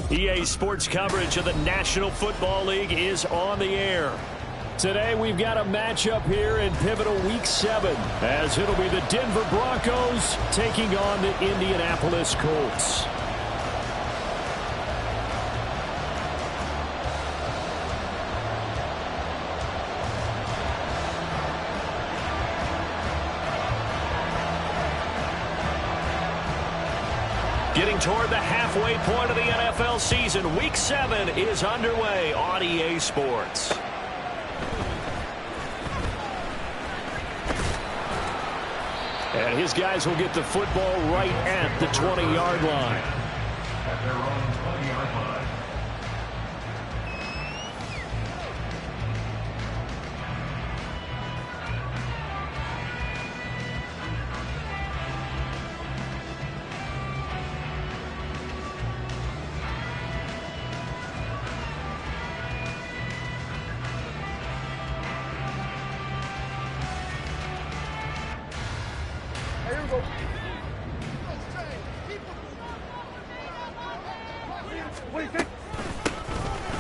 EA Sports coverage of the National Football League is on the air. Today we've got a matchup here in pivotal Week 7, as it'll be the Denver Broncos taking on the Indianapolis Colts. Getting toward the halfway point of the NFL season, Week 7 is underway on EA Sports. And his guys will get the football right at the 20-yard line. At their own 20-yard line.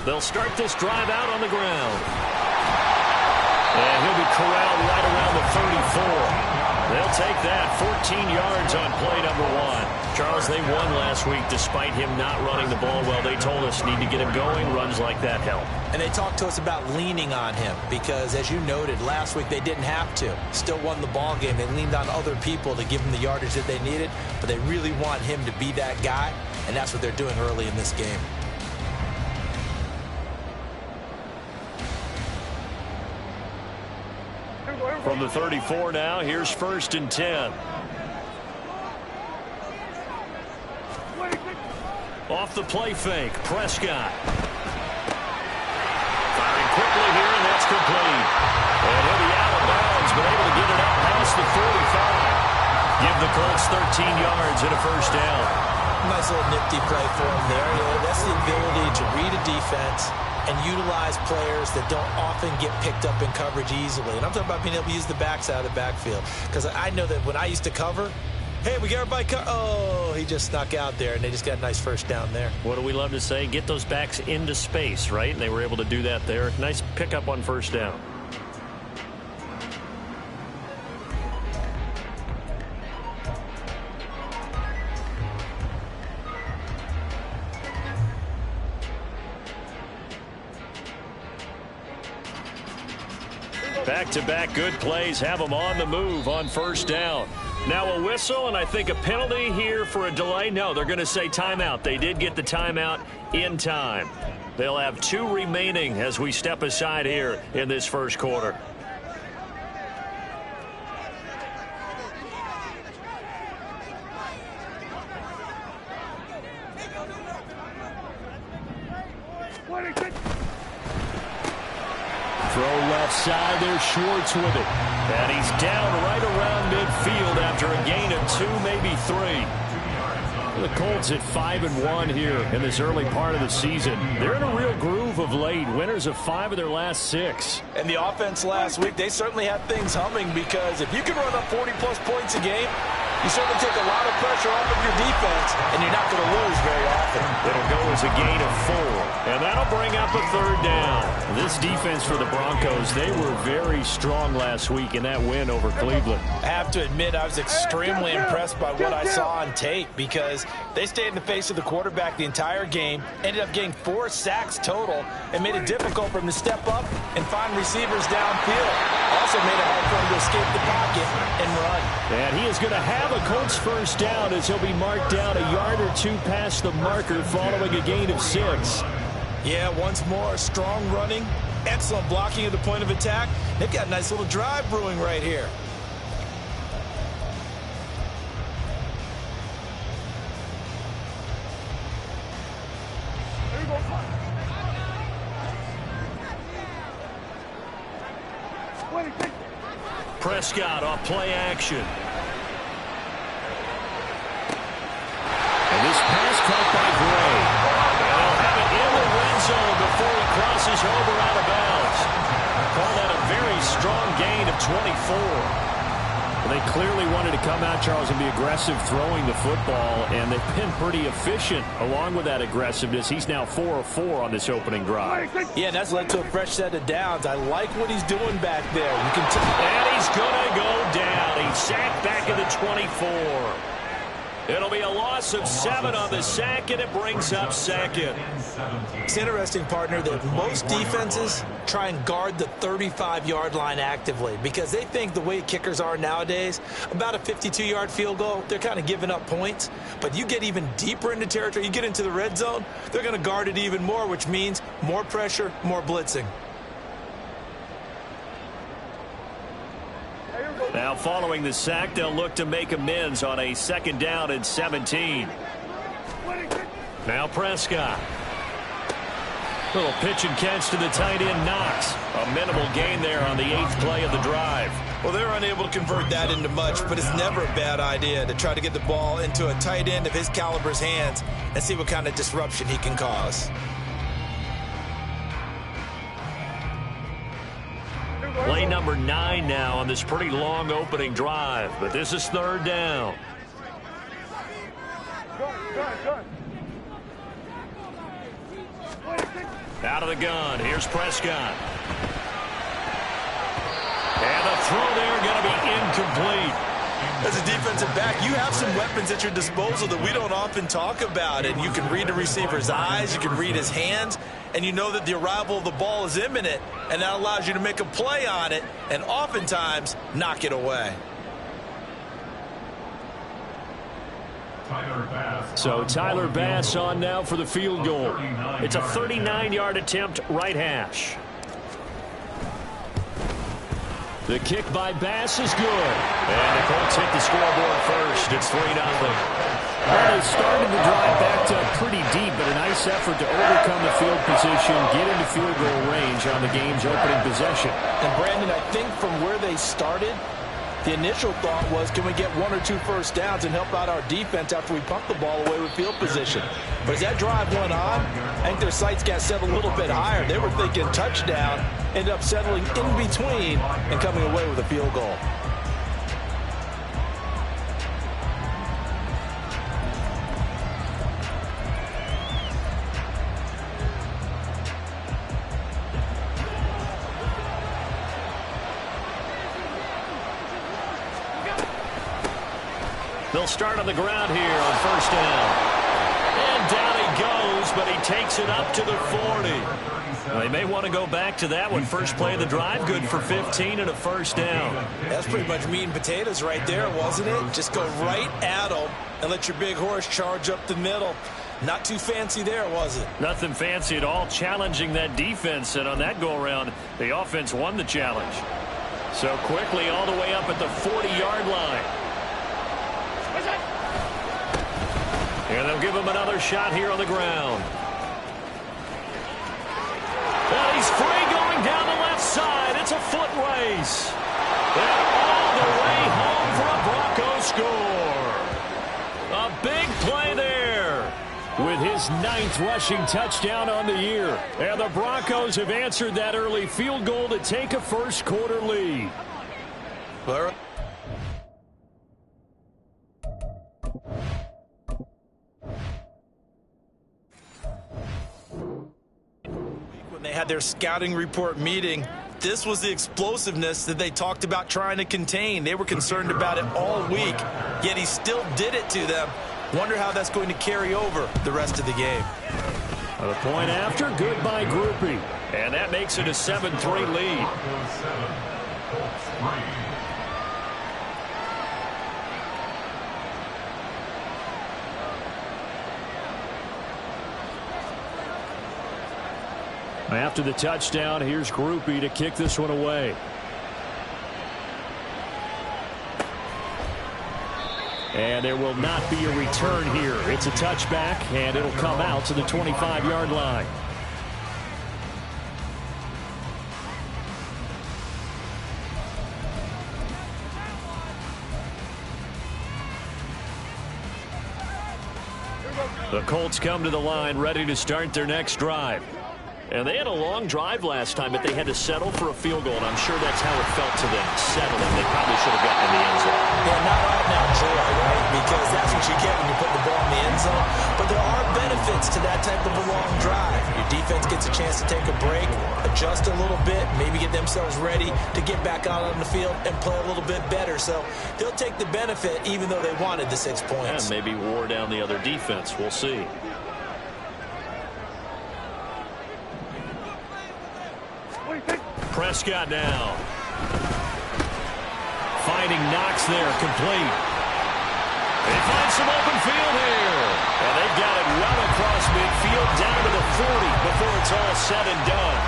They'll start this drive out on the ground. And he'll be corralled right around the 34. They'll take that 14 yards on play number 1. Charles, they won last week despite him not running the ball well. They told us need to get him going. Runs like that help. And they talked to us about leaning on him because, as you noted, last week they didn't have to. Still won the ball game. They leaned on other people to give them the yardage that they needed, but they really want him to be that guy, and that's what they're doing early in this game. From the 34 now, here's 1st and 10. Off the play fake, Prescott. Firing quickly here, and that's complete. And he'll be out of bounds, but able to get it out past the 45. Give the Colts 13 yards and a first down. Nice little nifty play for him there. You know, that's the ability to read a defense and utilize players that don't often get picked up in coverage easily. And I'm talking about being able to use the backs out of the backfield. Because I know that when I used to cover, hey, we got everybody oh, he just snuck out there, and they just got a nice first down there. What do we love to say? Get those backs into space, right? And they were able to do that there. Nice pickup on first down. Back-to-back good plays have them on the move on first down. Now a whistle, and I think a penalty here for a delay. No, they're going to say timeout. They did get the timeout in time. They'll have 2 remaining as we step aside here in this first quarter. Throw left side there, Schwartz with it. And he's down right around midfield after a gain of 2, maybe 3. The Colts at 5-1 here in this early part of the season. They're in a real groove of late. Winners of 5 of their last 6. And the offense last week, they certainly had things humming because if you can run up 40-plus points a game, you certainly take a lot of pressure off of your defense, and you're not going to lose very often. It'll go as a gain of 4, and that'll bring up a 3rd down. This defense for the Broncos, they were very strong last week in that win over Cleveland. I have to admit, I was extremely impressed by what I saw on tape because they stayed in the face of the quarterback the entire game, ended up getting 4 sacks total, and made it difficult for him to step up and find receivers downfield. Also made it hard for him to escape the pocket and run. And he is going to have a Colts first down as he'll be marked down a yard or 2 past the marker following a gain of 6. Yeah, once more, strong running, excellent blocking at the point of attack. They've got a nice little drive brewing right here. Prescott off play action. And this pass caught by Gray. And they'll have it in the red zone before he crosses over out of bounds. Call that a very strong gain of 24. They clearly wanted to come out, Charles, and be aggressive throwing the football, and they've been pretty efficient along with that aggressiveness. He's now 4 of 4 on this opening drive. Yeah, that's led to a fresh set of downs. I like what he's doing back there. You can and he's going to go down. He's sacked back at the 24. It'll be a loss of 7 on the sack, and it brings up second. It's interesting, partner, that most defenses try and guard the 35-yard line actively because they think the way kickers are nowadays, about a 52-yard field goal, they're kind of giving up points. But you get even deeper into territory, you get into the red zone, they're going to guard it even more, which means more pressure, more blitzing. Now following the sack, they'll look to make amends on a 2nd down and 17. Now Prescott. Little pitch and catch to the tight end, Knox. A minimal gain there on the 8th play of the drive. Well, they're unable to convert that into much, but it's never a bad idea to try to get the ball into a tight end of his caliber's hands and see what kind of disruption he can cause. Play number 9 now on this pretty long opening drive, but this is 3rd down. Out of the gun, here's Prescott. And the throw there going to be incomplete. As a defensive back, you have some weapons at your disposal that we don't often talk about, and you can read the receiver's eyes, you can read his hands, and you know that the arrival of the ball is imminent, and that allows you to make a play on it and oftentimes knock it away. So Tyler Bass on now for the field goal. It's a 39-yard attempt, right hash. The kick by Bass is good. And the Colts hit the scoreboard first. It's 3-0. Well, they started the drive backed up pretty deep, but a nice effort to overcome the field position, get into field goal range on the game's opening possession. And, Brandon, I think from where they started, the initial thought was, can we get 1 or 2 first downs and help out our defense after we pump the ball away with field position? But as that drive went on, I think their sights got set a little bit higher. They were thinking touchdown, ended up settling in between and coming away with a field goal. They'll start on the ground here on 1st down. And down he goes, but he takes it up to the 40. Well, they may want to go back to that one. First play of the drive, good for 15 and a 1st down. That's pretty much meat and potatoes right there, wasn't it? Just go right at them and let your big horse charge up the middle. Not too fancy there, was it? Nothing fancy at all, challenging that defense. And on that go-around, the offense won the challenge. So quickly all the way up at the 40-yard line. And they'll give him another shot here on the ground. And he's free going down the left side. It's a foot race. And all the way home for a Bronco score. A big play there with his 9th rushing touchdown on the year. And the Broncos have answered that early field goal to take a first quarter lead. When they had their scouting report meeting, this was the explosiveness that they talked about trying to contain. They were concerned about it all week, yet he still did it to them. Wonder how that's going to carry over the rest of the game. The point after, good by Groupie. And that makes it a 7-3 lead. After the touchdown, here's Groupie to kick this one away. And there will not be a return here. It's a touchback, and it'll come out to the 25-yard line. The Colts come to the line ready to start their next drive. And they had a long drive last time, but they had to settle for a field goal, and I'm sure that's how it felt to them, settling. They probably should have gotten in the end zone. Yeah, not right now, joy, right? Because that's what you get when you put the ball in the end zone. But there are benefits to that type of a long drive. Your defense gets a chance to take a break, adjust a little bit, maybe get themselves ready to get back out on the field and play a little bit better. So they'll take the benefit even though they wanted the 6 points. And maybe wore down the other defense. We'll see. Prescott now. Finding Knox there, complete. They find some open field here. And they've got it well across midfield down to the 40 before it's all said and done.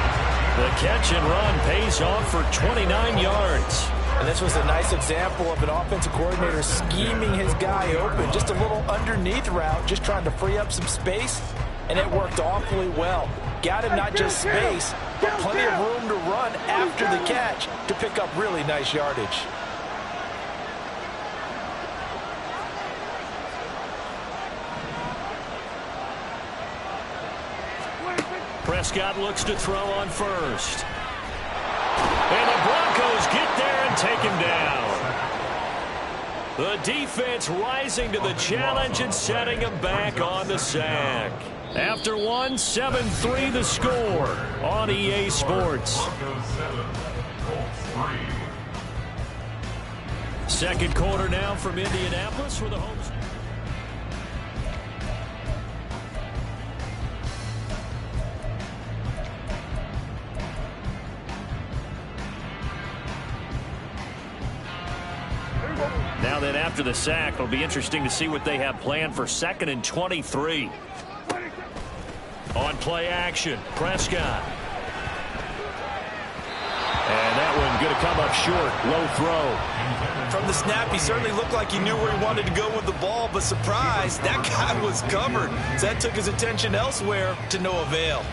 The catch and run pays off for 29 yards. And this was a nice example of an offensive coordinator scheming his guy open. Just a little underneath route, just trying to free up some space, and it worked awfully well. Got him not just space, but plenty of room to run after the catch to pick up really nice yardage. Prescott looks to throw on first. And the Broncos get there and take him down. The defense rising to the challenge and setting him back on the sack. After one, 7-3 the score on EA Sports. Second quarter now from Indianapolis for the home. Now then, after the sack, it'll be interesting to see what they have planned for 2nd and 23. On play action, Prescott. And that one going to come up short, low throw. From the snap, he certainly looked like he knew where he wanted to go with the ball, but surprise, that guy was covered. So that took his attention elsewhere to no avail.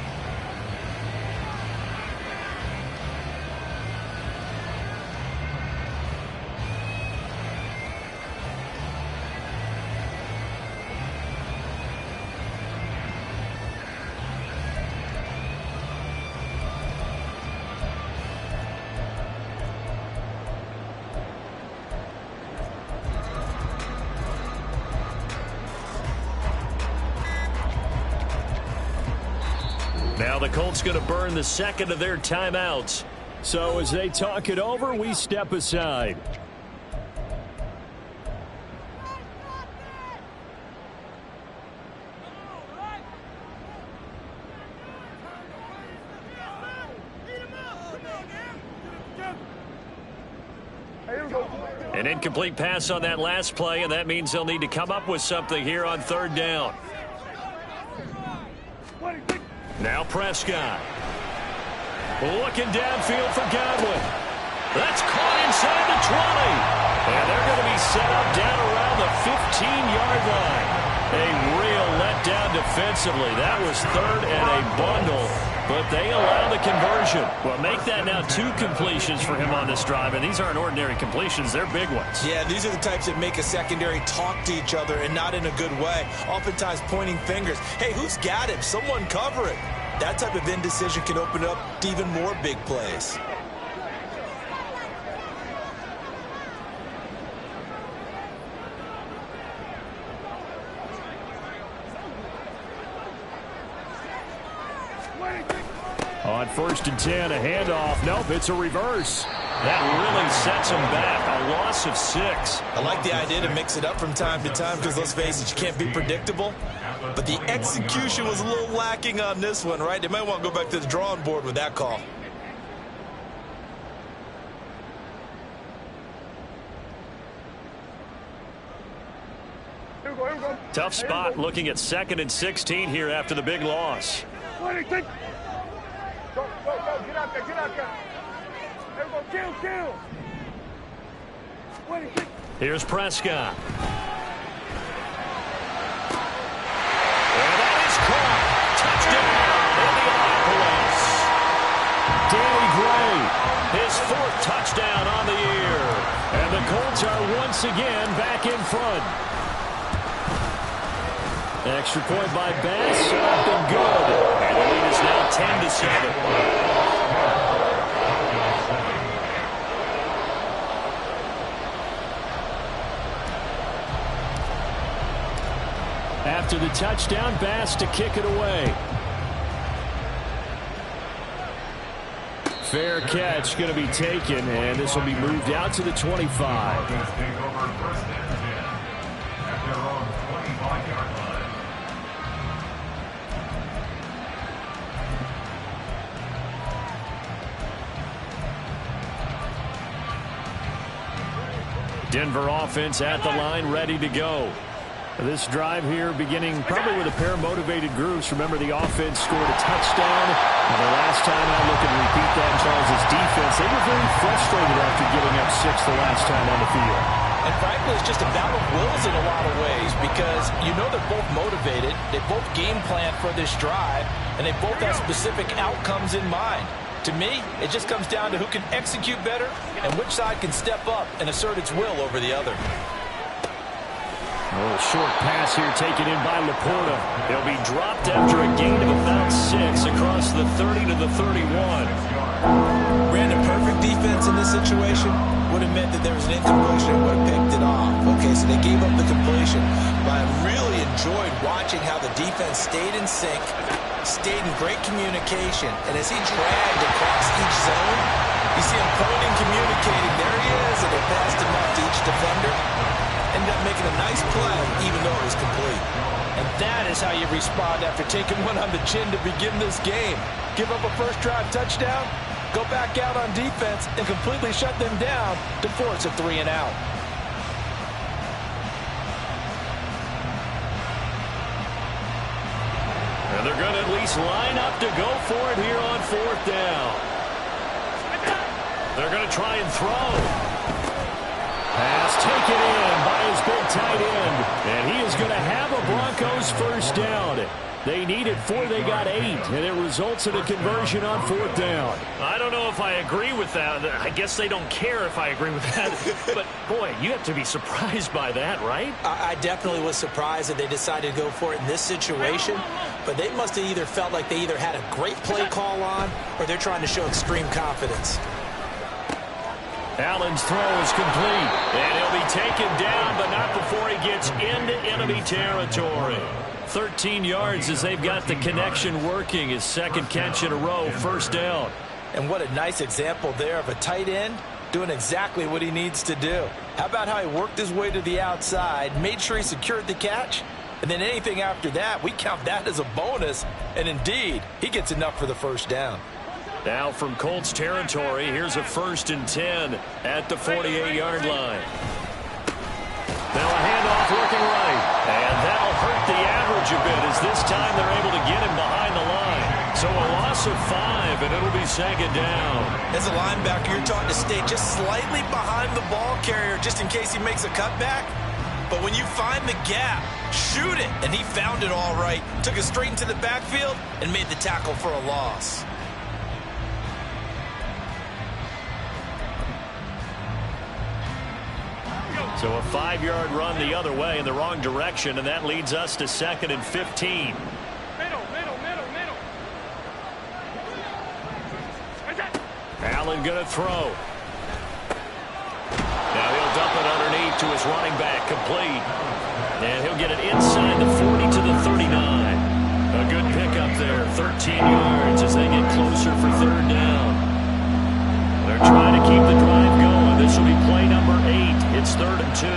Now the Colts going to burn the second of their timeouts. So as they talk it over, we step aside. An incomplete pass on that last play, and that means they'll need to come up with something here on 3rd down. Now Prescott. Looking downfield for Godwin. That's caught inside the 20. And they're going to be set up down around the 15-yard line. A real letdown defensively. That was 3rd and a bundle, but they allow the conversion. Well, make that now 2 completions for him on this drive, and these aren't ordinary completions. They're big ones. Yeah, these are the types that make a secondary talk to each other and not in a good way. Oftentimes pointing fingers. Hey, who's got him? Someone cover it. That type of indecision can open up to even more big plays. On 1st and 10, a handoff. Nope, it's a reverse. That really sets them back. A loss of 6. I like the idea to mix it up from time to time because, let's face it, you can't be predictable. But the execution was a little lacking on this one, right? They might want to go back to the drawing board with that call. Tough spot looking at 2nd and 16 here after the big loss. Go, get out there, get out there. There we go, kill. Here's Prescott. And that is caught. Touchdown, Indianapolis. Danny Gray, his 4th touchdown on the year. And the Colts are once again back in front. Extra point by Bass, up and good. And the lead is now 10-7. After the touchdown, Bass to kick it away. Fair catch going to be taken, and this will be moved out to the 25. Denver offense at the line, ready to go. This drive here beginning probably with a pair of motivated groups. Remember, the offense scored a touchdown. And the last time I look and repeat that, Charles' defense, they were very frustrated after giving up 6 the last time on the field. And frankly, it's just a battle of wills in a lot of ways because you know they're both motivated. They both game plan for this drive, and they both have specific outcomes in mind. To me, it just comes down to who can execute better and which side can step up and assert its will over the other. A little short pass here taken in by Laporta. He'll be dropped after a gain of about 6 across the 30 to the 31. Brandon, perfect defense in this situation would have meant that there was an incompletion and would have picked it off. Okay, so they gave up the completion. But I really enjoyed watching how the defense stayed in sync, stayed in great communication, and as he dragged across each zone, you see him pointing, communicating. There he is, and they passed him up to each defender. Ended up making a nice play, even though it was complete. And that is how you respond after taking one on the chin to begin this game. Give up a first drive touchdown, go back out on defense, and completely shut them down to force a 3-and-out. And they're going to at least line up to go for it here on 4th down. They're going to try and throw. Pass taken in by his big tight end. And he is going to have a Broncos first down. They needed 4, they got 8. And it results in a conversion on 4th down. I don't know if I agree with that. I guess they don't care if I agree with that. But, boy, you have to be surprised by that, right? I definitely was surprised that they decided to go for it in this situation. But they must have either felt like they either had a great play call on or they're trying to show extreme confidence. Allen's throw is complete, and he'll be taken down, but not before he gets into enemy territory. 13 yards as they've got the connection working. His second catch in a row, first down. And what a nice example there of a tight end doing exactly what he needs to do. How about how he worked his way to the outside, made sure he secured the catch, and then anything after that, we count that as a bonus, and indeed, he gets enough for the first down. Now from Colts territory, here's a 1st and 10 at the 48-yard line. Now a handoff working right, and that'll hurt the average a bit as this time they're able to get him behind the line. So a loss of 5, and it'll be 2nd down. As a linebacker, you're taught to stay just slightly behind the ball carrier just in case he makes a cutback. But when you find the gap, shoot it. And he found it all right. Took it straight into the backfield and made the tackle for a loss. So a 5-yard run the other way in the wrong direction, and that leads us to 2nd and 15. Middle. Allen going to throw. Now he'll dump it underneath to his running back, complete. And he'll get it inside the 40 to the 39. A good pickup there, 13 yards as they get closer for 3rd down. They're trying to keep the drive going. This will be play number 8. It's 3rd and 2.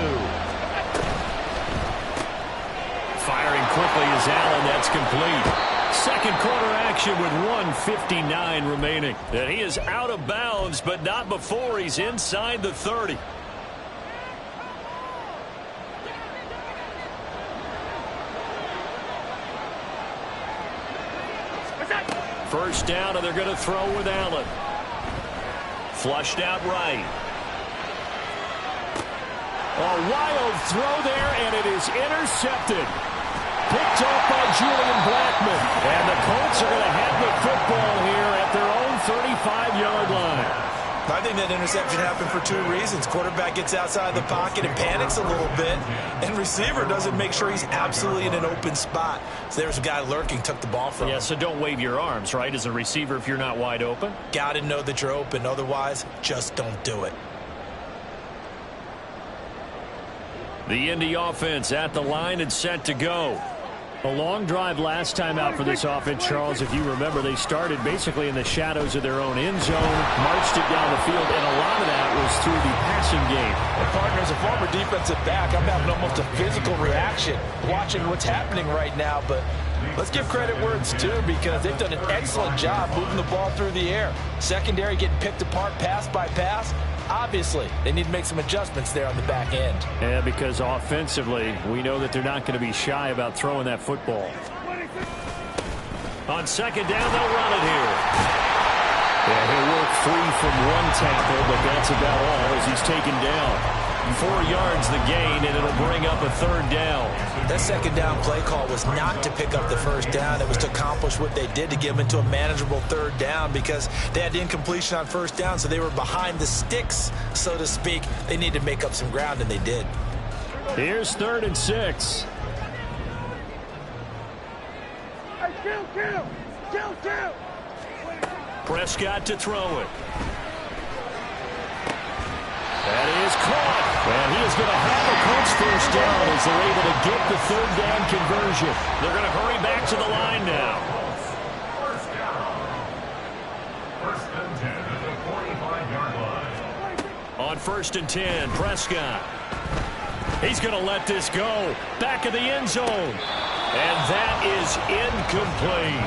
Firing quickly is Allen. That's complete. Second quarter action with 1:59 remaining. And he is out of bounds, but not before he's inside the 30. First down, and they're going to throw with Allen. Flushed out right. A wild throw there, and it is intercepted. Picked off by Julian Blackmon. And the Colts are going to have the football here at their own 35-yard line. I think that interception happened for two reasons. Quarterback gets outside the pocket and panics a little bit, and receiver doesn't make sure he's absolutely in an open spot. So there's a guy lurking, took the ball from him. Yeah, so don't wave your arms, right, as a receiver if you're not wide open. Got to know that you're open. Otherwise, just don't do it. The Indy offense at the line and set to go. A long drive last time out for this offense, Charles. If you remember, they started basically in the shadows of their own end zone, marched it down the field, and a lot of that was through the passing game. And partner, as a former defensive back, I'm having almost a physical reaction watching what's happening right now. But let's give credit where it's due, because they've done an excellent job moving the ball through the air. Secondary getting picked apart pass by pass. Obviously, they need to make some adjustments there on the back end. Yeah, because offensively, we know that they're not going to be shy about throwing that football. On second down, they'll run it here. Yeah, he'll work free from one tackle, but that's about all as he's taken down. 4 yards the gain, and it'll bring up a third down. That second down play call was not to pick up the first down. It was to accomplish what they did, to get them into a manageable third down, because they had incompletion on first down, so they were behind the sticks, so to speak. They needed to make up some ground, and they did. Here's 3rd and 6. Hey, kill. Prescott to throw it. That is caught. And he is going to have a Colts first down as they're able to get the third down conversion. They're going to hurry back to the line now. First down. First and 10 at the 45-yard line. On 1st and 10, Prescott. He's going to let this go. Back of the end zone. And that is incomplete.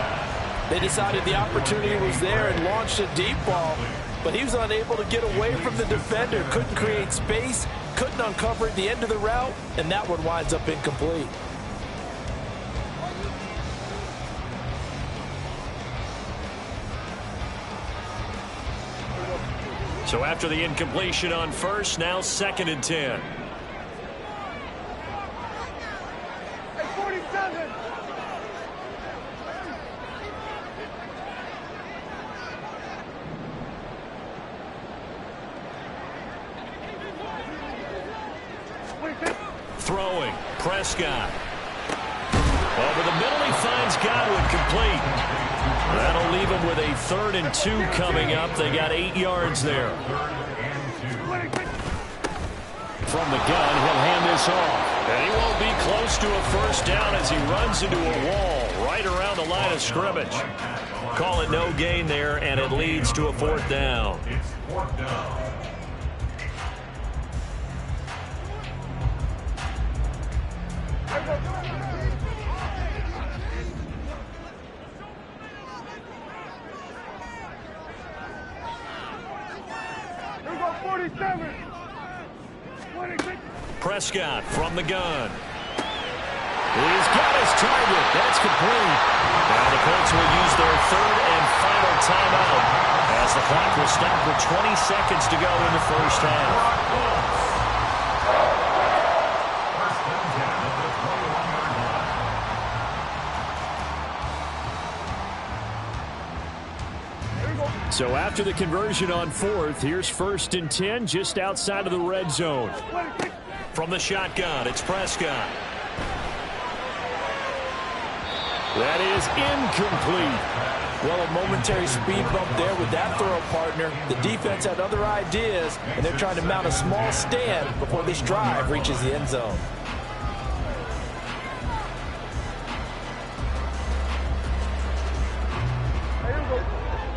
They decided the opportunity was there and launched a deep ball, but he was unable to get away from the defender, couldn't create space, couldn't uncover at the end of the route, and that one winds up incomplete. So after the incompletion on first, now 2nd and 10. Hey, 47. Throwing, Prescott. Over the middle, he finds Godwin, complete. That'll leave him with a 3rd and 2 coming up. They got 8 yards there. From the gun, he'll hand this off. And he won't be close to a first down as he runs into a wall right around the line of scrimmage. Call it no gain there, and it leads to a 4th down. It's 4th down. Prescott from the gun. He's got his target. That's complete. Now the Colts will use their 3rd and final timeout as the clock will stop with 20 seconds to go in the first half. So after the conversion on 4th, here's 1st and 10 just outside of the red zone. From the shotgun, it's Prescott. That is incomplete. Well, a momentary speed bump there with that throw, partner. The defense had other ideas, and they're trying to mount a small stand before this drive reaches the end zone.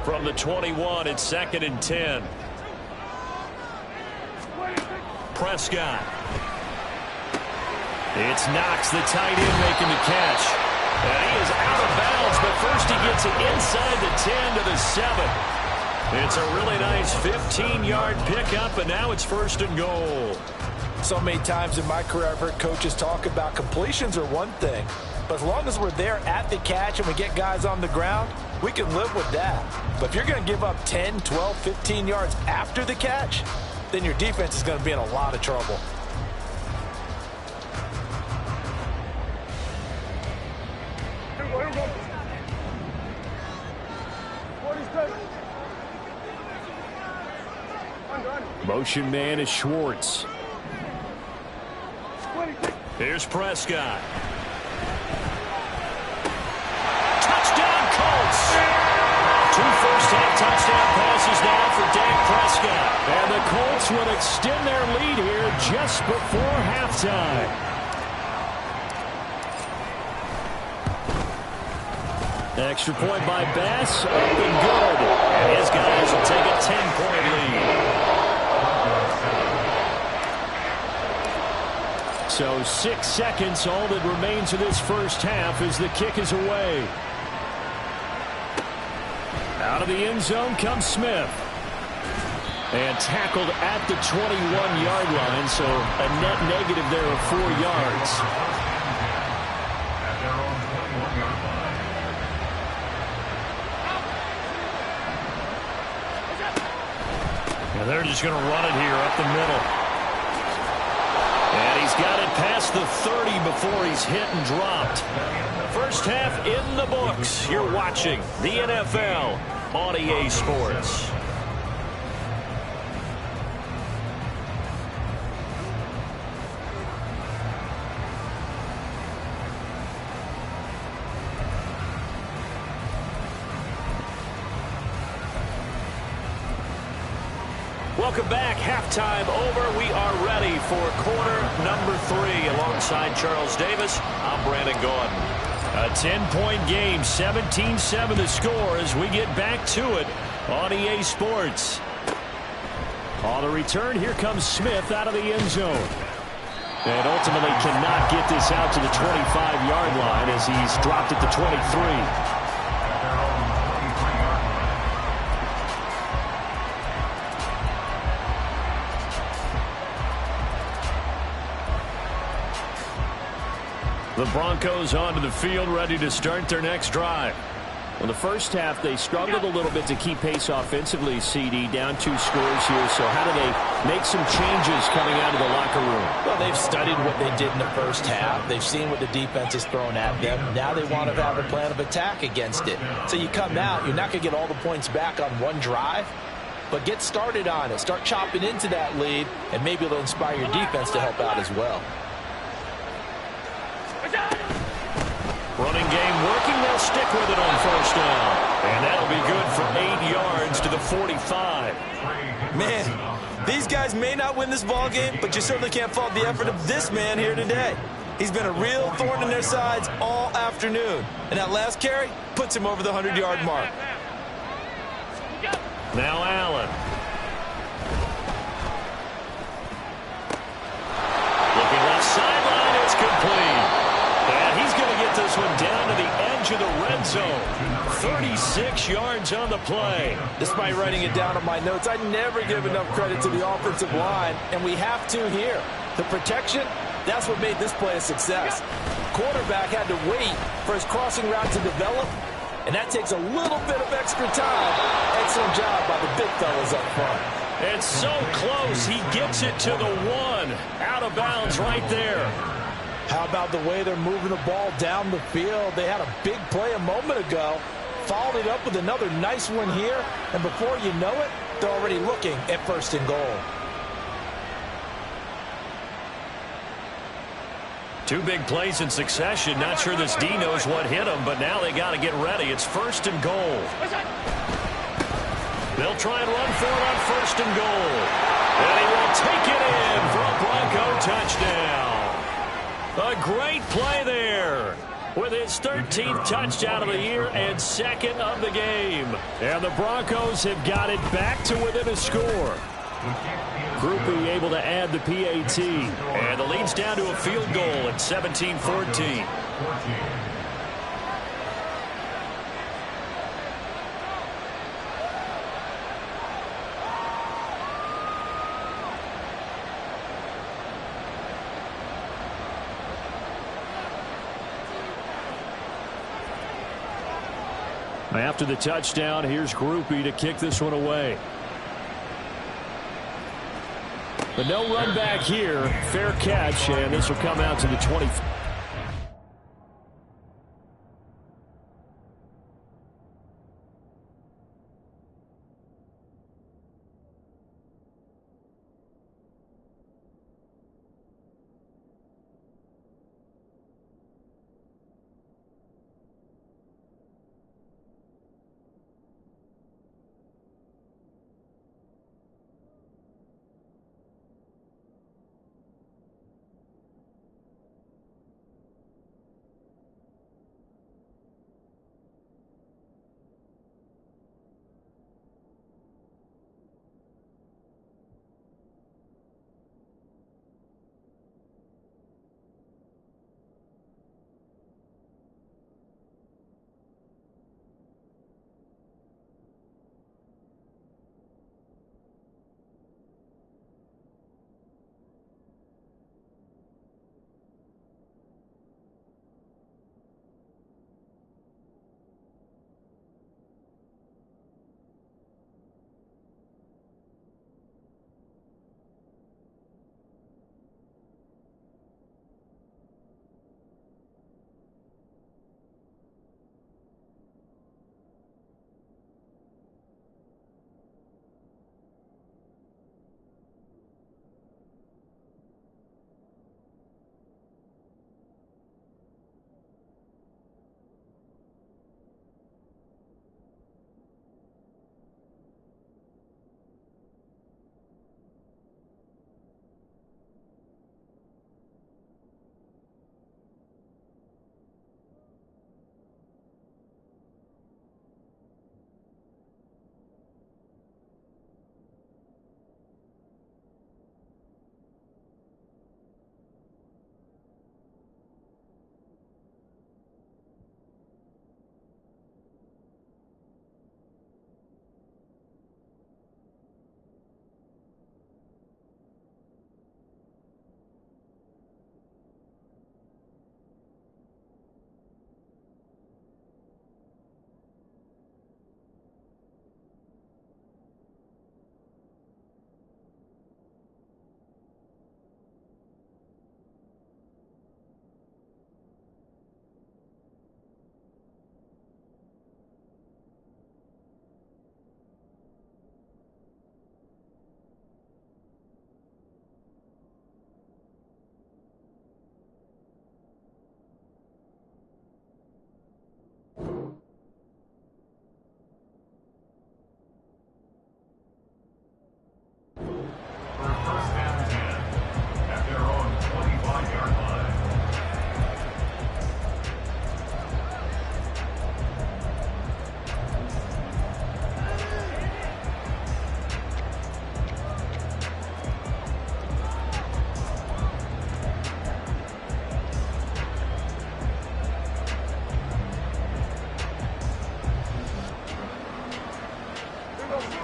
From the 21, it's 2nd and 10. Prescott. It's Knox, the tight end, making the catch. And he is out of bounds, but first he gets it inside the 10 to the 7. It's a really nice 15-yard pickup, and now it's 1st and goal. So many times in my career I've heard coaches talk about completions are one thing, but as long as we're there at the catch and we get guys on the ground, we can live with that. But if you're going to give up 10, 12, 15 yards after the catch, then your defense is going to be in a lot of trouble. Here we go. 47. Motion man is Schwartz. Here's Prescott. Touchdown, Colts! 2 first-half touchdown passes now for Dak Prescott. And the Colts will extend their lead here just before halftime. Extra point by Bass, up and good. And his guys will take a 10-point lead. So 6 seconds, all that remains of this first half as the kick is away. Out of the end zone comes Smith. And tackled at the 21-yard line, so a net negative there of 4 yards. At their own 21-yard line. And they're just going to run it here up the middle. And he's got it past the 30 before he's hit and dropped. First half in the books. You're watching the NFL on EA Sports. Welcome back. Halftime over. We are ready for quarter number 3. Alongside Charles Davis, I'm Brandon Gordon. A 10-point game, 17-7 the score as we get back to it on EA Sports. On the return, here comes Smith out of the end zone. And ultimately cannot get this out to the 25-yard line as he's dropped at the 23. The Broncos onto the field, ready to start their next drive. Well, the first half, they struggled a little bit to keep pace offensively, CD, down 2 scores here. So how do they make some changes coming out of the locker room? Well, they've studied what they did in the first half. They've seen what the defense has thrown at them. Now they want to have a plan of attack against it. So you come out, you're not going to get all the points back on one drive, but get started on it. Start chopping into that lead, and maybe it'll inspire your defense to help out as well. Running game working. They'll stick with it on first down. And that'll be good for 8 yards to the 45. Man, these guys may not win this ball game, but you certainly can't fault the effort of this man here today. He's been a real thorn in their sides all afternoon. And that last carry puts him over the 100-yard mark. Now Allen. Looking left sideline. It's complete. And he's going to get this one down to the edge of the red zone. 36 yards on the play. Despite writing it down on my notes, I never give enough credit to the offensive line, and we have to here. The protection, that's what made this play a success. Quarterback had to wait for his crossing route to develop, and that takes a little bit of extra time. Excellent job by the big fellas up front. It's so close. He gets it to the 1. Out of bounds right there. How about the way they're moving the ball down the field? They had a big play a moment ago, followed it up with another nice one here, and before you know it, they're already looking at 1st and goal. 2 big plays in succession. Not sure this D knows what hit him, but now they got to get ready. It's 1st and goal. They'll try and run for it on 1st and goal. And he will take it in for a Bronco touchdown. A great play there with his 13th touchdown of the year and 2nd of the game. And the Broncos have got it back to within a score. Groupie able to add the PAT. And the lead's down to a field goal at 17-14. After the touchdown, here's Groupie to kick this one away. But no run back here. Fair catch, and this will come out to the 20.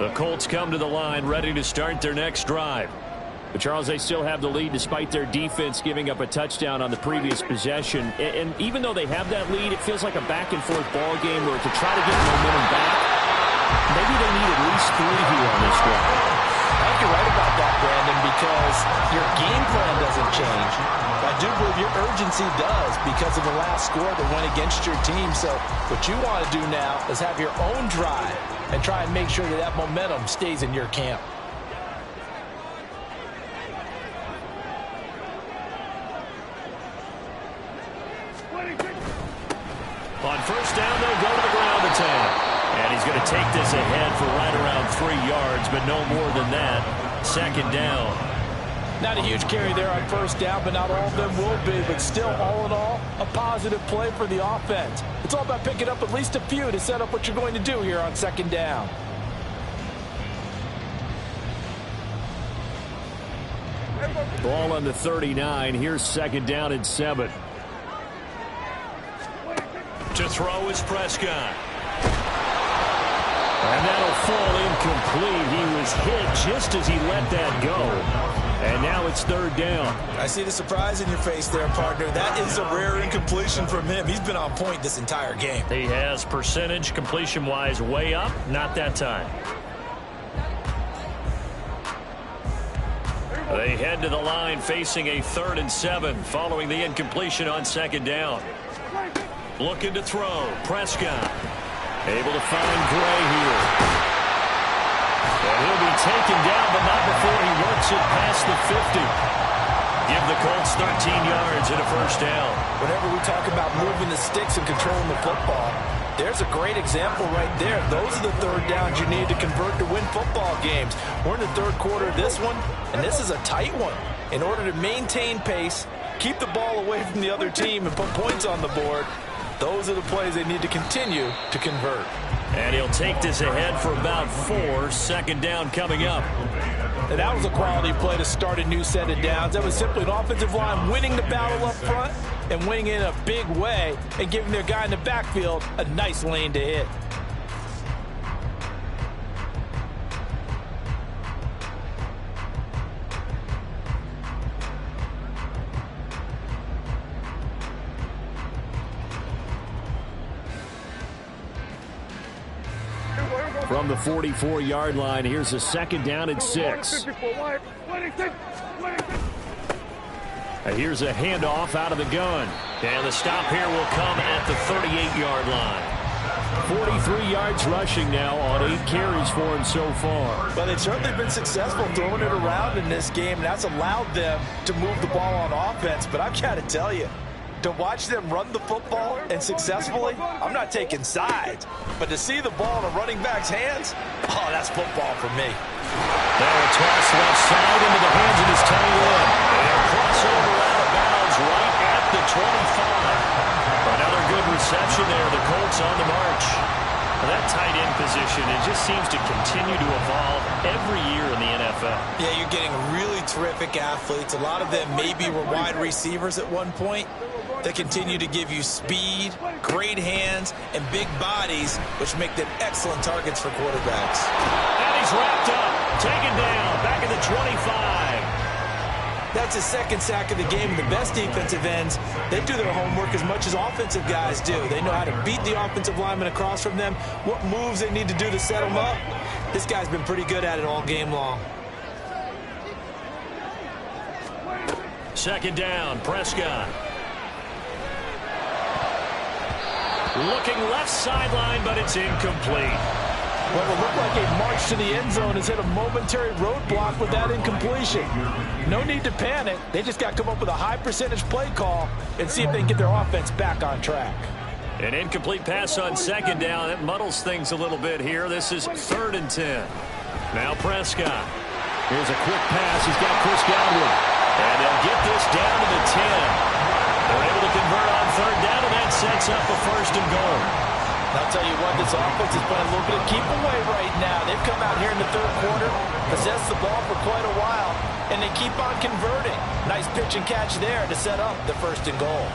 The Colts come to the line ready to start their next drive. But Charles, they still have the lead despite their defense giving up a touchdown on the previous possession. And even though they have that lead, it feels like a back-and-forth ball game where to try to get momentum back, maybe they need at least 3 here on this drive. I think you're right about that, Brandon, because your game plan doesn't change. I do believe your urgency does because of the last score that went against your team. So what you want to do now is have your own drive and try and make sure that that momentum stays in your camp. On first down, they'll go to the ground attack. And he's going to take this ahead for right around 3 yards, but no more than that. Second down. Not a huge carry there on first down, but not all of them will be. But still, all in all, a positive play for the offense. It's all about picking up at least a few to set up what you're going to do here on second down. Ball on the 39. Here's second down and 7. To throw is Prescott. And that'll fall incomplete. He was hit just as he let that go. And now it's third down. I see the surprise in your face there, partner. That is a rare incompletion from him. He's been on point this entire game. He has percentage completion-wise way up. Not that time. They head to the line facing a 3rd and 7 following the incompletion on second down. Looking to throw. Prescott able to find Gray here. And he'll be taken down, but not before he works it past the 50. Give the Colts 13 yards and a first down. Whenever we talk about moving the sticks and controlling the football, there's a great example right there. Those are the third downs you need to convert to win football games. We're in the third quarter of this one, and this is a tight one. In order to maintain pace, keep the ball away from the other team, and put points on the board, those are the plays they need to continue to convert. And he'll take this ahead for about 4. Second down coming up. And that was a quality play to start a new set of downs. That was simply an offensive line winning the battle up front and winning it in a big way and giving their guy in the backfield a nice lane to hit. From the 44-yard line, here's a second down and 6. And here's a handoff out of the gun. And the stop here will come at the 38-yard line. 43 yards rushing now on 8 carries for him so far. Well, they've certainly been successful throwing it around in this game, and that's allowed them to move the ball on offense. But I've got to tell you, to watch them run the football and successfully, I'm not taking sides. But to see the ball in a running back's hands, oh, that's football for me. Now a toss left side into the hands of his tight end. And a crossover out of bounds right at the 25. Another good reception there. The Colts on the march. That tight end position, it just seems to continue to evolve every year in the NFL. Yeah, you're getting really terrific athletes. A lot of them maybe were wide receivers at one point. They continue to give you speed, great hands, and big bodies, which make them excellent targets for quarterbacks. And he's wrapped up, taken down, back at the 25. That's his second sack of the game. The best defensive ends, they do their homework as much as offensive guys do. They know how to beat the offensive lineman across from them, what moves they need to do to set them up. This guy's been pretty good at it all game long. Second down, Prescott. Looking left sideline, but it's incomplete. Well, it looked like a march to the end zone has hit a momentary roadblock with that incompletion. No need to panic. They just got to come up with a high percentage play call and see if they can get their offense back on track. An incomplete pass on second down. It muddles things a little bit here. This is 3rd and 10. Now Prescott. Here's a quick pass. He's got Chris Godwin. And they'll get this down to the 10. They're able to convert on 3rd down, and that sets up a 1st and goal. I'll tell you what, this offense is playing a little bit of keep away right now. They've come out here in the 3rd quarter, possessed the ball for quite a while, and they keep on converting. Nice pitch and catch there to set up the 1st and goal.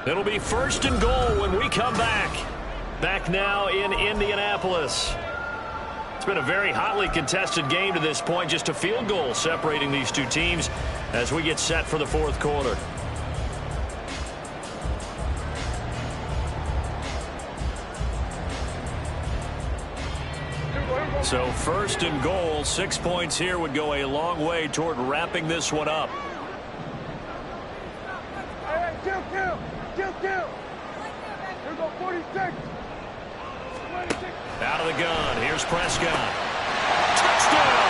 It'll be 1st and goal when we come back. Back now in Indianapolis. It's been a very hotly contested game to this point. Just a field goal separating these two teams as we get set for the 4th quarter. So 1st and goal, 6 points here would go a long way toward wrapping this one up. All right, kill. Here we go, 46. 26. Out of the gun. Here's Prescott. Touchdown!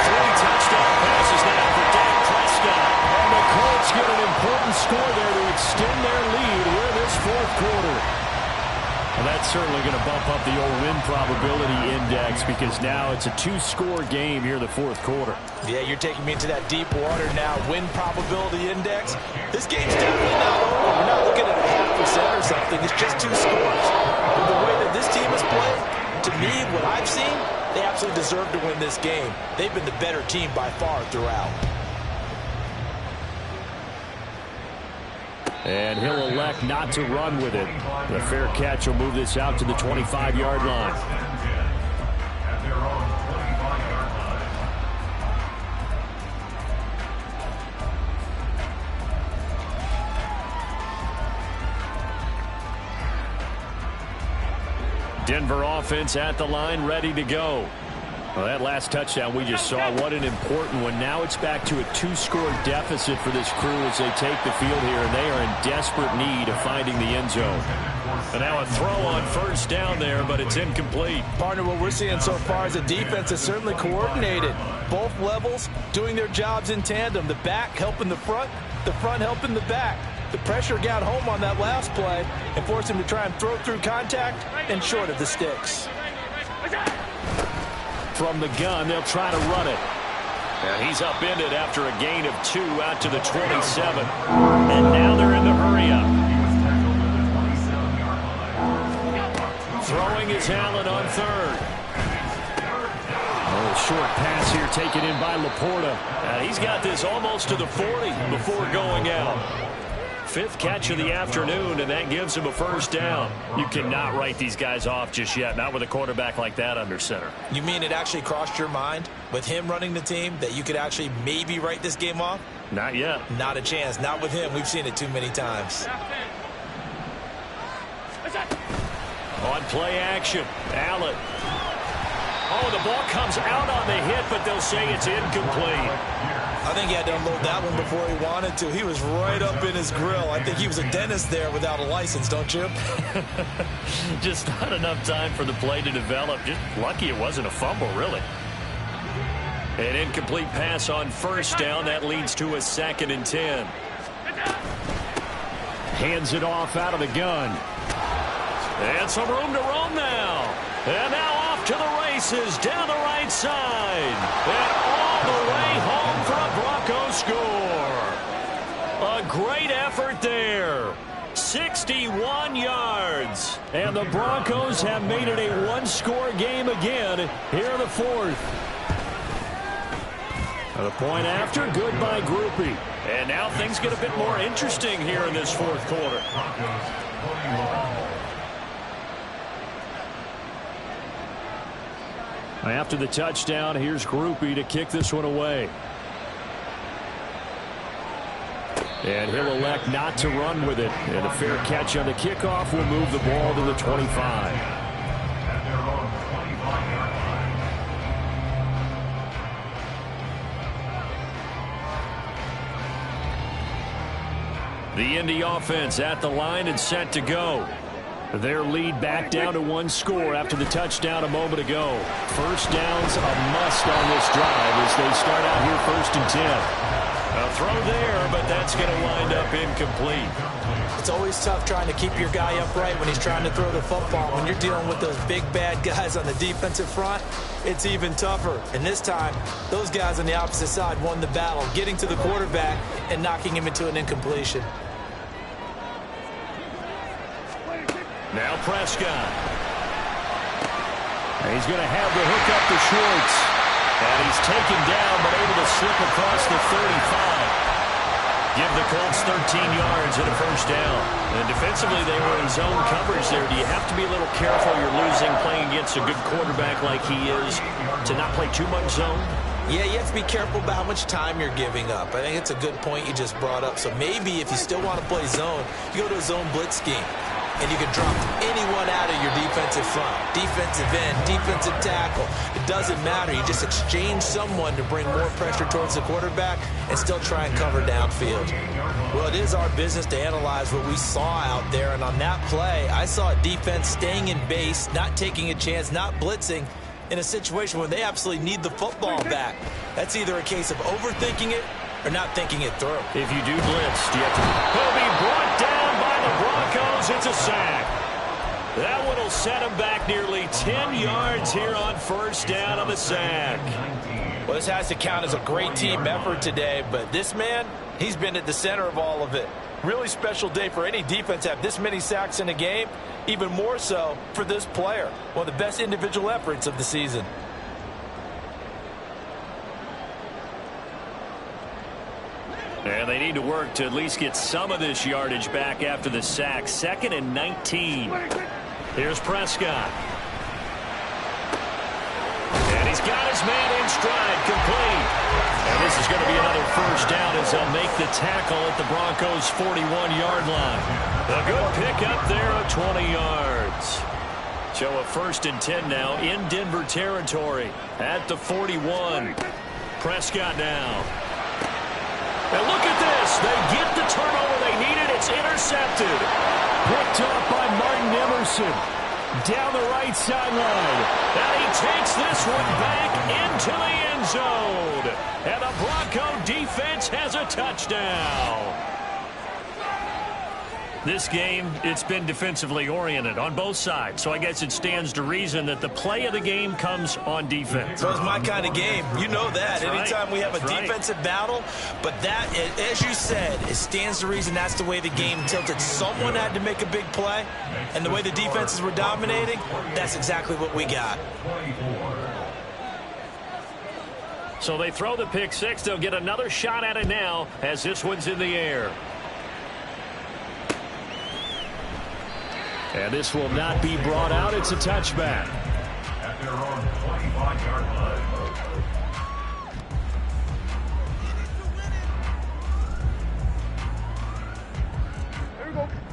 3 touchdown passes now for Dak Prescott. And the Colts get an important score there to extend their lead with this 4th quarter. Well, that's certainly going to bump up the old win probability index because now it's a 2-score game here in the 4th quarter. Yeah, you're taking me into that deep water now. Win probability index. This game's definitely not over. We're not looking at a 0.5% or something. It's just 2 scores. But the way that this team has played, to me, what I've seen, they absolutely deserve to win this game. They've been the better team by far throughout. And he'll elect not to run with it. The fair catch will move this out to the 25-yard line. At their own 25-yard line. Denver offense at the line, ready to go. Well, that last touchdown we just saw, what an important one. Now it's back to a 2-score deficit for this crew as they take the field here, and they are in desperate need of finding the end zone. And now a throw on 1st down there, but it's incomplete. Partner, what we're seeing so far is a defense that's certainly coordinated. Both levels doing their jobs in tandem. The back helping the front helping the back. The pressure got home on that last play and forced him to try and throw through contact and short of the sticks. From the gun, they'll try to run it. And he's upended after a gain of 2 out to the 27. And now they're in the hurry up. Throwing is Allen on 3rd. Oh, short pass here taken in by Laporta. He's got this almost to the 40 before going out. 5th catch of the afternoon, and that gives him a 1st down. You cannot write these guys off just yet, not with a quarterback like that under center. You mean it actually crossed your mind with him running the team that you could actually maybe write this game off? Not yet. Not a chance. Not with him. We've seen it too many times. On play action, Allen. Oh, the ball comes out on the hit, but they'll say it's incomplete. I think he had to unload that one before he wanted to. He was right up in his grill. I think he was a dentist there without a license, don't you? Just not enough time for the play to develop. Just lucky it wasn't a fumble, really. An incomplete pass on 1st down. That leads to a 2nd and 10. Hands it off out of the gun. And some room to roam now. And now off to the races down the right side. And all the way home for a Broncos score. A great effort there. 61 yards. And the Broncos have made it a 1-score game again here in the 4th. The point after, good by Groupie. And now things get a bit more interesting here in this 4th quarter. After the touchdown, here's Groupie to kick this one away. And he'll elect not to run with it. And a fair catch on the kickoff will move the ball to the 25. The Indy offense at the line and set to go. Their lead back down to 1 score after the touchdown a moment ago. 1st down's a must on this drive as they start out here 1st and 10. A throw there, but that's going to wind up incomplete. It's always tough trying to keep your guy upright when he's trying to throw the football. When you're dealing with those big bad guys on the defensive front, it's even tougher. And this time, those guys on the opposite side won the battle, getting to the quarterback and knocking him into an incompletion. Now Prescott. And he's going to have the hook up to Schwartz. And he's taken down but able to slip across the 35. give the Colts 13 yards and a first down. And defensively, they were in zone coverage there. Do you have to be a little careful? You're losing playing against a good quarterback like he is to not play too much zone? Yeah, you have to be careful about how much time you're giving up. I think it's a good point you just brought up. So maybe if you still want to play zone, you go to a zone blitz scheme. And you can drop anyone out of your defensive front. Defensive end, defensive tackle. It doesn't matter. You just exchange someone to bring more pressure towards the quarterback and still try and cover downfield. Well, it is our business to analyze what we saw out there. And on that play, I saw a defense staying in base, not taking a chance, not blitzing in a situation where they absolutely need the football back. That's either a case of overthinking it or not thinking it through. If you do blitz, do you have to... He'll be brought down by the Broncos. It's a sack. That one will set him back nearly 10 yards here on first down on the sack. Well, this has to count as a great team effort today, but this man, he's been at the center of all of it. Really special day for any defense to have this many sacks in a game, even more so for this player. One of the best individual efforts of the season. And they need to work to at least get some of this yardage back after the sack. 2nd and 19. Here's Prescott. And he's got his man in stride, complete. And this is going to be another first down as they'll make the tackle at the Broncos' 41-yard line. A good pickup there of 20 yards. So a 1st and 10 now in Denver territory at the 41. Prescott now. And look at this. They get the turnover they needed. It's intercepted. Picked up by Martin Emerson. Down the right sideline. And he takes this one back into the end zone. And the Bronco defense has a touchdown. This game, it's been defensively oriented on both sides. So I guess it stands to reason that the play of the game comes on defense. So it's my kind of game. You know that. That's anytime right. we have a That's defensive battle. But that, as you said, it stands to reason that's the way the game tilted. Someone had to make a big play. And the way the defenses were dominating, that's exactly what we got. So they throw the pick six. They'll get another shot at it now as this one's in the air. And this will not be brought out. It's a touchback. At their own 25-yard line.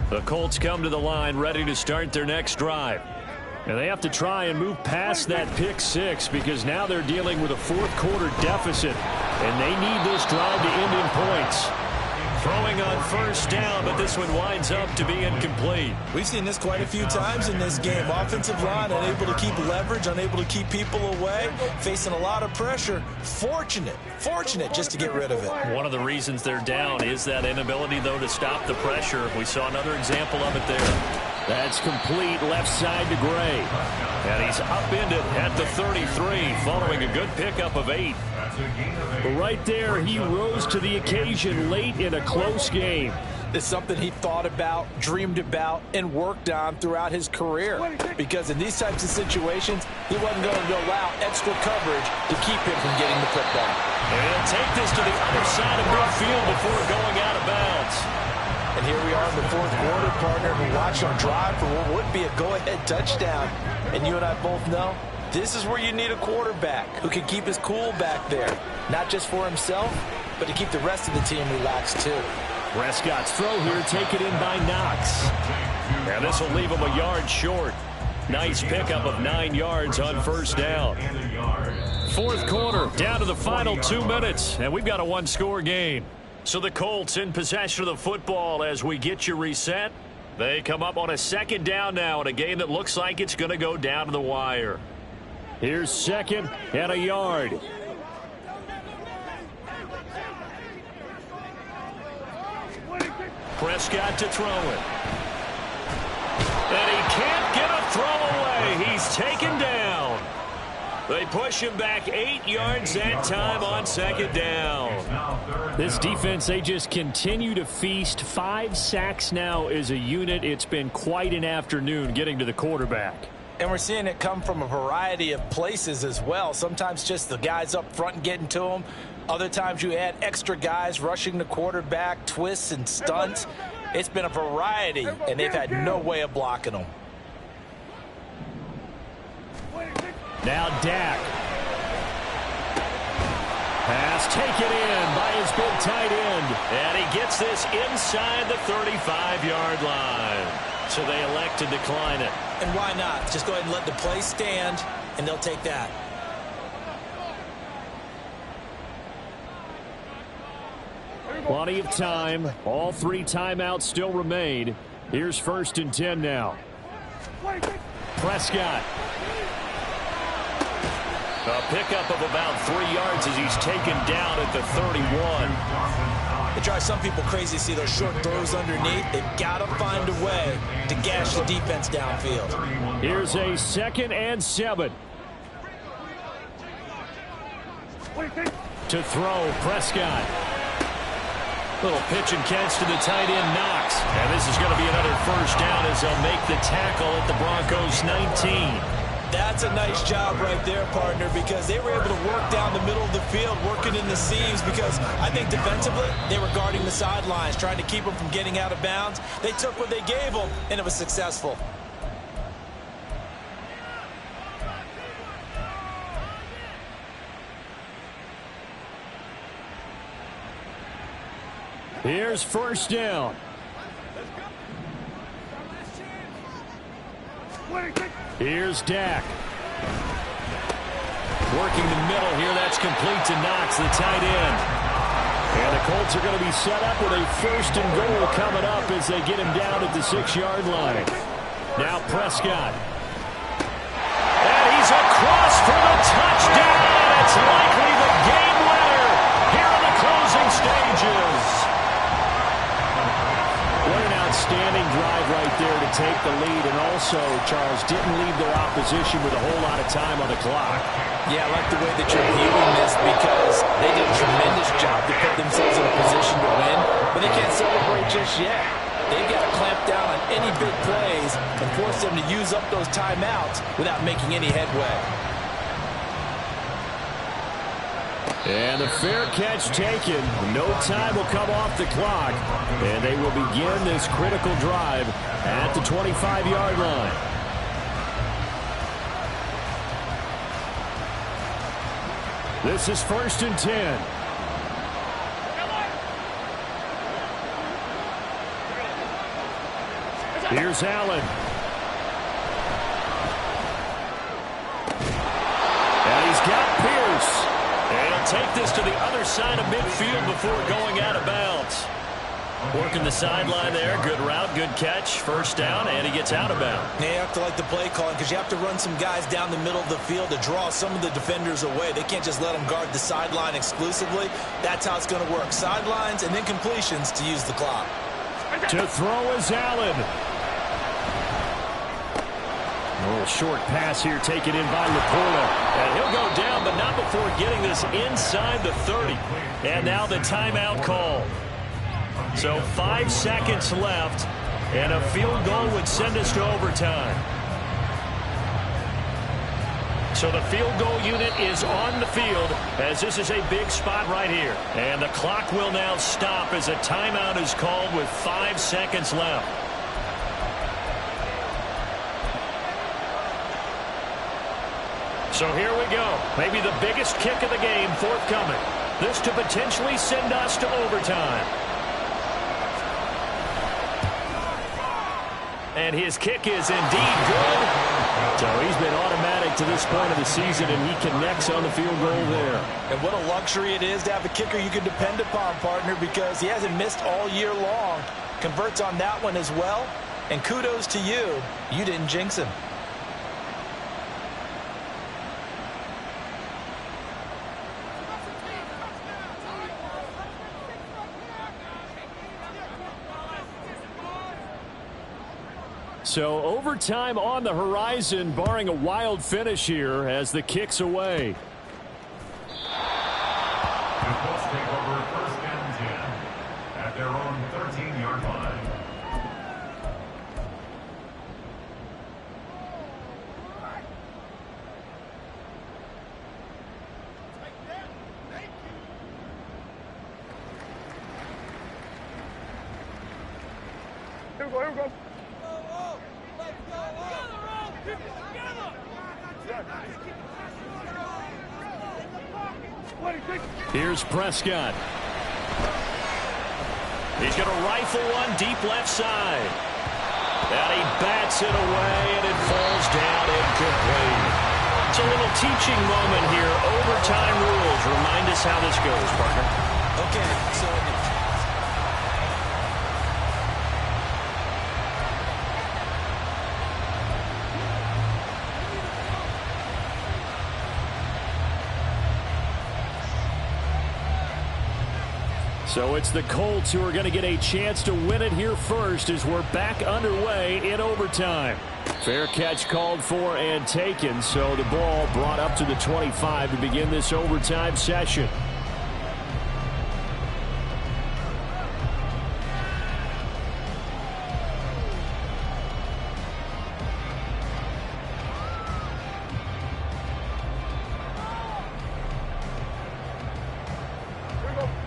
The Colts come to the line ready to start their next drive. And they have to try and move past that pick six because now they're dealing with a fourth-quarter deficit. And they need this drive to end in points. Throwing on first down, but this one winds up to be incomplete. We've seen this quite a few times in this game. Offensive line unable to keep leverage, unable to keep people away, facing a lot of pressure. Fortunate just to get rid of it. One of the reasons they're down is that inability, though, to stop the pressure. We saw another example of it there. That's complete left side to Gray. And he's upended at the 33 following a good pickup of 8. Right there, he rose to the occasion late in a close game. It's something he thought about, dreamed about, and worked on throughout his career. Because in these types of situations, he wasn't going to allow extra coverage to keep him from getting the football. And he'll take this to the other side of midfield before going out of bounds. And here we are in the fourth quarter, partner, and watch him drive for what would be a go-ahead touchdown. And you and I both know this is where you need a quarterback who can keep his cool back there. Not just for himself, but to keep the rest of the team relaxed too. Prescott's throw here taken in by Knox. And this will leave him a yard short. Nice pickup of 9 yards on first down. Fourth quarter, down to the final 2 minutes, and we've got a one-score game. So the Colts in possession of the football as we get you reset. They come up on a second down now in a game that looks like it's going to go down to the wire. Here's second and a yard. Prescott to throw it. And he can't get a throw away. He's taken down. They push him back 8 yards that time on second down. This defense, they just continue to feast. 5 sacks now as a unit. It's been quite an afternoon getting to the quarterback. And we're seeing it come from a variety of places as well. Sometimes just the guys up front and getting to him. Other times you add extra guys rushing the quarterback, twists and stunts. It's been a variety, and they've had no way of blocking them. Now Dak. Pass taken in by his big tight end. And he gets this inside the 35-yard line. So they elect to decline it. And why not? Just go ahead and let the play stand, and they'll take that. Plenty of time. All 3 timeouts still remain. Here's 1st and 10 now. Prescott. A pickup of about 3 yards as he's taken down at the 31. It drives some people crazy to see those short throws underneath. They've got to find a way to gash the defense downfield. Here's a 2nd and 7. To throw, Prescott. Little pitch and catch to the tight end, Knox. And this is going to be another 1st down as they'll make the tackle at the Broncos 19. That's a nice job right there, partner, because they were able to work down the middle of the field, working in the seams, because I think defensively they were guarding the sidelines, trying to keep them from getting out of bounds. They took what they gave them, and it was successful. Here's 1st down. Here's Dak. Working the middle here. That's complete to Knox, the tight end. And the Colts are going to be set up with a 1st and goal coming up as they get him down at the 6-yard line. Now Prescott. And he's across for the touchdown. It's likely the game winner here in the closing stages. What an outstanding drive right there to take the lead, and also, Charles, didn't leave their opposition with a whole lot of time on the clock. Yeah, I like the way that you're viewing this, because they did a tremendous job to put themselves in a position to win, but they can't celebrate just yet. They've got to clamp down on any big plays and force them to use up those timeouts without making any headway. And the fair catch taken. No time will come off the clock. And they will begin this critical drive at the 25-yard line. This is 1st and 10. Here's Allen. And he's got Pierce. And he'll take this to the other side of midfield before going out of bounds. Working the sideline there. Good route, good catch. 1st down, and he gets out of bounds. Yeah, you have to like the play calling, because you have to run some guys down the middle of the field to draw some of the defenders away. They can't just let them guard the sideline exclusively. That's how it's going to work. Sidelines and then completions to use the clock. To throw is Allen. A little short pass here taken in by Laporta. And he'll go down, but not before getting this inside the 30. And now the timeout call. So 5 seconds left, and a field goal would send us to overtime. So the field goal unit is on the field, as this is a big spot right here. And the clock will now stop as a timeout is called with 5 seconds left. So here we go. Maybe the biggest kick of the game forthcoming. This to potentially send us to overtime. And his kick is indeed good. So he's been automatic to this point of the season, and he connects on the field goal there. And what a luxury it is to have a kicker you can depend upon, partner, because he hasn't missed all year long. Converts on that one as well. And kudos to you. You didn't jinx him. So overtime on the horizon, barring a wild finish here as the kick's away. The Colts take over 1st and 10 at their own 13-yard line. Here we go. Here's Prescott. He's going to rifle one deep left side. And he bats it away, and it falls down incomplete. It's a little teaching moment here. Overtime rules. Remind us how this goes, partner. Okay, so So it's the Colts who are going to get a chance to win it here first as we're back underway in overtime. Fair catch called for and taken, so the ball brought up to the 25 to begin this overtime session.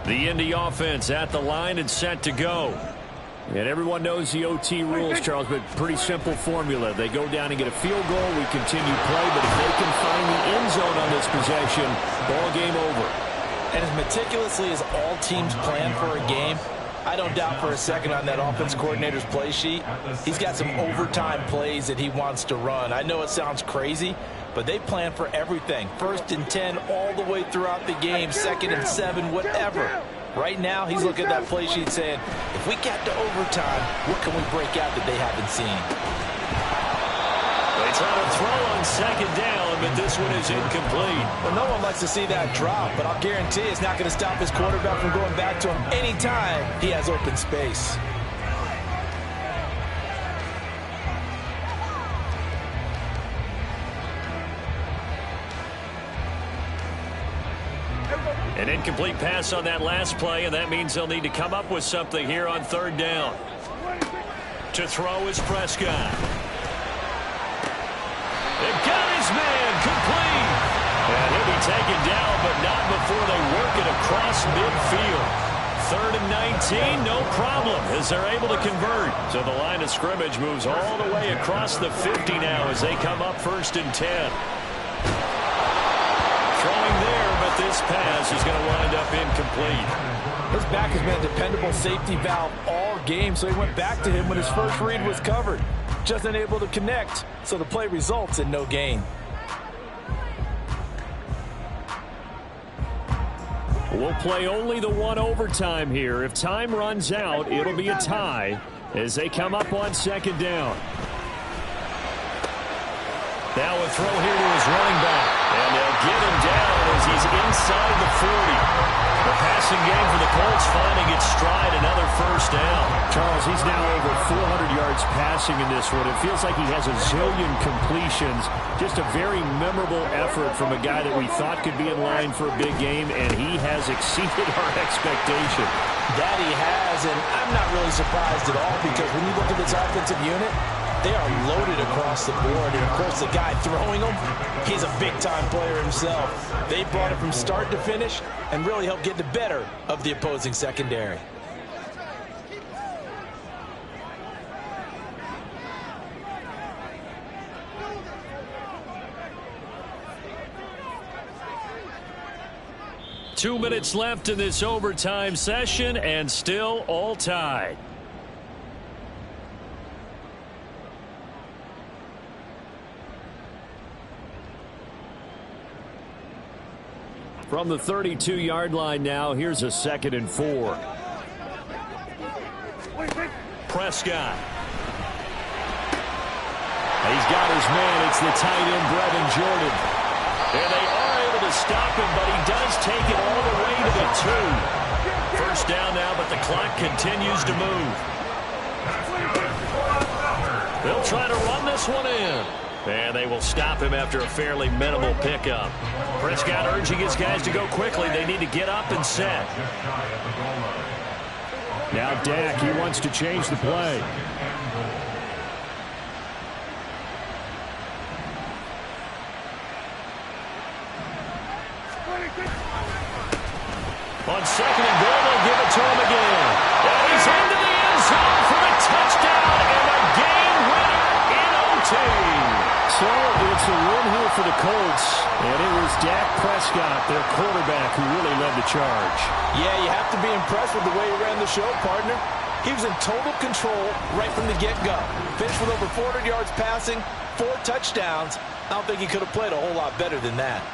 The Indy offense at the line and set to go. And everyone knows the OT rules, Charles, but pretty simple formula. They go down and get a field goal, we continue play, but if they can find the end zone on this possession, ball game over. And as meticulously as all teams plan for a game, I don't doubt for a second on that offense coordinator's play sheet, he's got some overtime plays that he wants to run. I know it sounds crazy, but they plan for everything. 1st and 10 all the way throughout the game, 2nd and 7, whatever. Right now, he's looking at that play sheet saying, if we get to overtime, what can we break out that they haven't seen? They try to throw on 2nd down, but this one is incomplete. Well, no one likes to see that drop, but I'll guarantee it's not going to stop his quarterback from going back to him anytime he has open space. An incomplete pass on that last play, and that means they'll need to come up with something here on 3rd down. To throw is Prescott. They've got his man complete. And he'll be taken down, but not before they work it across midfield. 3rd and 19, no problem, as they're able to convert. So the line of scrimmage moves all the way across the 50 now as they come up 1st and 10. Throwing there, but this pass is going to wind up incomplete. His back has been a dependable safety valve all game, so he went back to him when his first read was covered. Just unable to connect, so the play results in no gain. We'll play only the one overtime here. If time runs out, it'll be a tie as they come up on 2nd down. Now a throw here to his running back. And they'll get him down as he's inside the 40. The passing game for the Colts finding its stride, another 1st down. Charles, he's now over 400 yards passing in this one. It feels like he has a zillion completions. Just a very memorable effort from a guy that we thought could be in line for a big game, and he has exceeded our expectation. That he has, and I'm not really surprised at all because when you look at this offensive unit, they are loaded across the board. And, of course, the guy throwing them, he's a big-time player himself. They brought it from start to finish and really helped get the better of the opposing secondary. Two minutes left in this overtime session, and still all tied. From the 32-yard line now, here's a 2nd and 4. Prescott. He's got his man. It's the tight end, Brevin Jordan. And they are able to stop him, but he does take it all the way to the 2. 1st down now, but the clock continues to move. They'll try to run this one in. And they will stop him after a fairly minimal pickup. Prescott urging his guys to go quickly. They need to get up and set. Now Dak, he wants to change the play. On 2nd and goal, they'll give it to him again. And he's into the end zone for a touchdown. So it's a win here for the Colts, and it was Dak Prescott, their quarterback, who really led the charge. Yeah, you have to be impressed with the way he ran the show, partner. He was in total control right from the get-go. Finished with over 400 yards passing, 4 touchdowns. I don't think he could have played a whole lot better than that.